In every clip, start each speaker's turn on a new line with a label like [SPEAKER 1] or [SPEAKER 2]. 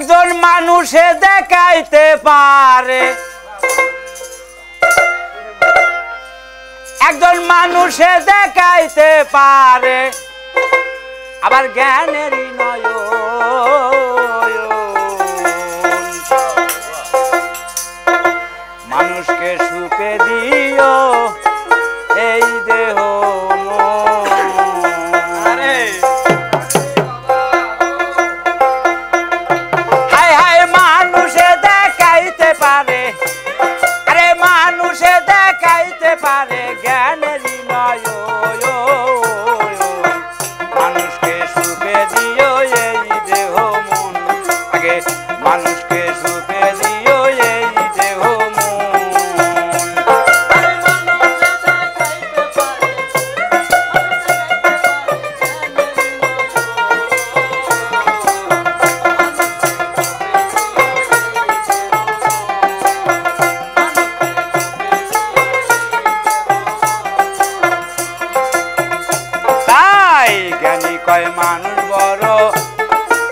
[SPEAKER 1] একজন মানুষে দেখাইতে পারে, একজন মানুষে দেখাইতে পারে, আবার জ্ঞানেরই নয় মানুষকে সুপে দিও এই দেহ হায় হায় মানুষে দেখাইতে পারে, আরে মানুষে দেখাইতে পারে জ্ঞানেরই নয় মানুষকে সুপে দিও এই দেহ মন, আগে মানুষকে সুপে দিও এই দেহ কয় মানুষ বড়,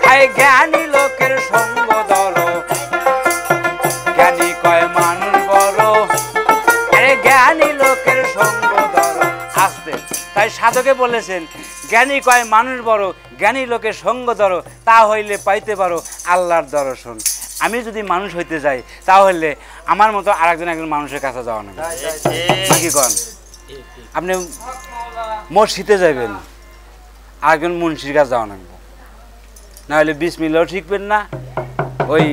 [SPEAKER 1] হায় জ্ঞানী লোকের সঙ্গ ধরো, জ্ঞানী কয় মানুষ বড়, আরে জ্ঞানী লোকের সঙ্গ ধরো। আসতে তাই সাধকে বলেছেন জ্ঞানী কয় মানুষ বড়, জ্ঞানী লোকের সঙ্গ ধরো, তা হইলে পাইতে পারো আল্লাহর দর্শন। আমি যদি মানুষ হইতে যাই তাহলে আমার মতো আরেকজন একজন মানুষের কাছে যাওয়া না, কি কন? আপনি মসজিদে যাবেন, আরেকজন মুন্সির কাছে যাওয়া লাগবে, নাহলে বিসমিল্লাও শিখবেন না, ওই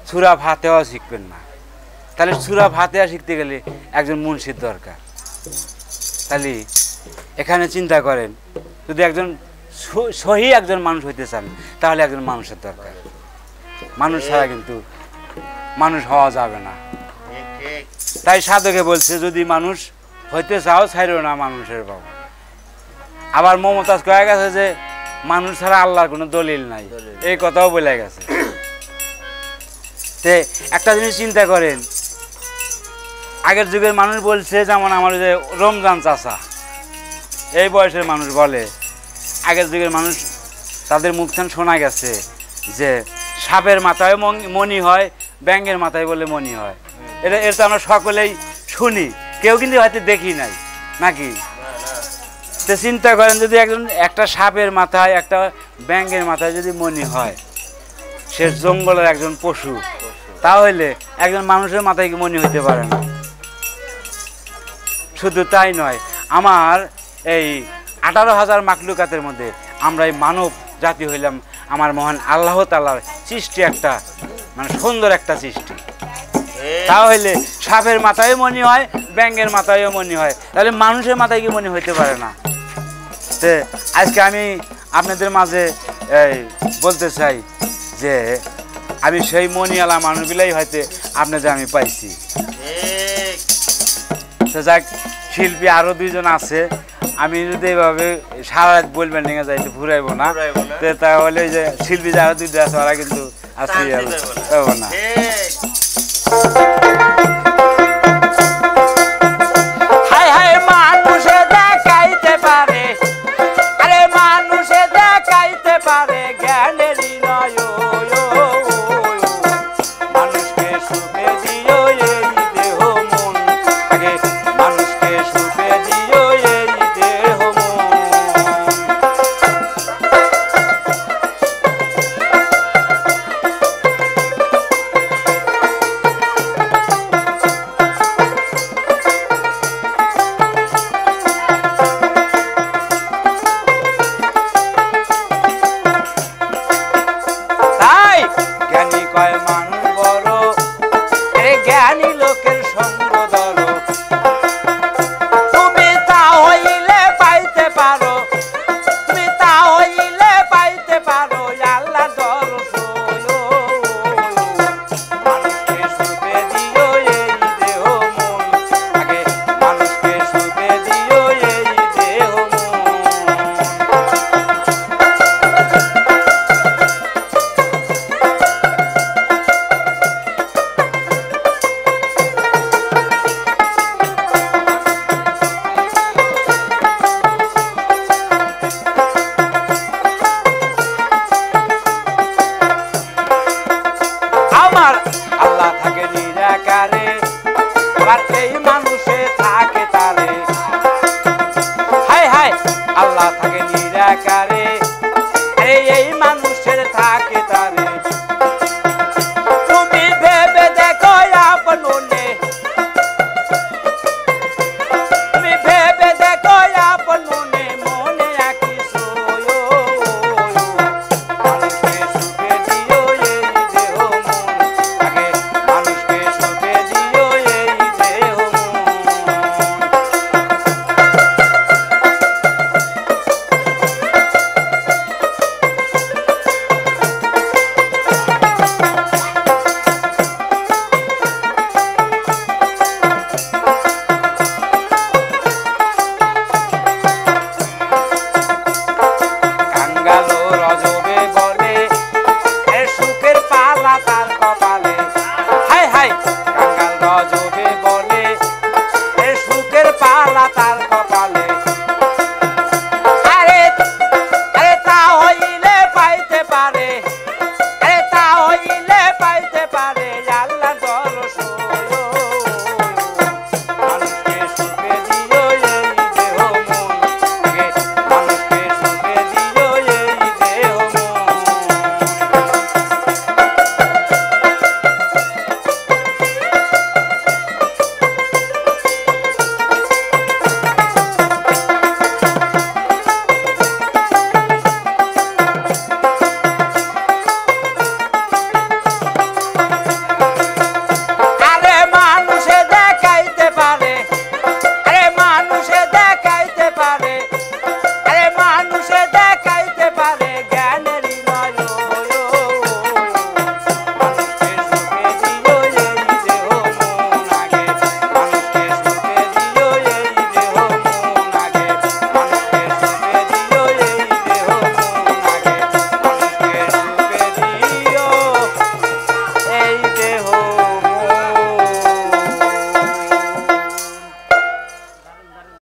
[SPEAKER 1] সূরা ফাতিহাও শিখবেন না। তাহলে সূরা ফাতিহা শিখতে গেলে একজন মুন্সির দরকার। তাহলে এখানে চিন্তা করেন, যদি একজন সহি একজন মানুষ হইতে চান তাহলে একজন মানুষের দরকার। মানুষ ছাড়া কিন্তু মানুষ হওয়া যাবে না। তাই সাধকে বলছে যদি মানুষ হইতে চাও ছাইরো না মানুষের বাবু। আবার মমতাজ কয়ে গেছে যে মানুষ ছাড়া আল্লাহর কোনো দলিল নাই, এই কথাও বলে গেছে। তে একটা জিনিস চিন্তা করেন, আগের যুগের মানুষ বলছে, যেমন আমার যে রমজান চাচা এই বয়সের মানুষ বলে, আগের যুগের মানুষ তাদের মুখ থেকে শোনা গেছে যে সাপের মাথায় মণি হয়, ব্যাঙের মাথায় বলে মণি হয়। এটা তো আমরা সকলেই শুনি, কেউ কিন্তু হয়তো দেখি নাই, নাকি? তো চিন্তা করেন যদি একটা সাপের মাথায় একটা ব্যাঙের মাথায় যদি মণি হয়, সে জঙ্গলের একজন পশু, তাহলে একজন মানুষের মাথায় কি মণি হইতে পারে না? শুধু তাই নয়, আমার এই 18,000 মাখলুকাতের মধ্যে আমরা এই মানব জাতি হইলাম আমার মহান আল্লাহ তাআলার সৃষ্টি, একটা মানে সুন্দর একটা সৃষ্টি। তাহলে সাপের মাথায় মণি হয়, ব্যাঙের মাথায়ও মণি হয়, তাহলে মানুষের মাথায় কি মণি হইতে পারে না? তে আজকে আমি আপনাদের মাঝে বলতে চাই যে আমি সেই মণিওয়ালা মানুষগুলাই হয়তো আপনাদের আমি পাইছি। তো যাক, শিল্পী আরও দুইজন আছে, আমি যদি এইভাবে সারা রাত বলবেন নিয়ে যাই তো ঘুরাইবো না, তাহলে যে শিল্পী যারা দুইটা আছে ওরা কিন্তু আসতে যাবো না। হায় হায় মানুষে দেখাইতে পারে, আরে মানুষে দেখাইতে পারে জ্ঞানেরই নয় মানুষকে সুপে দিও এই দেহ মন, আগে মানুষকে সুপে দিও এই দেহ মন। ভালো থাকবেন।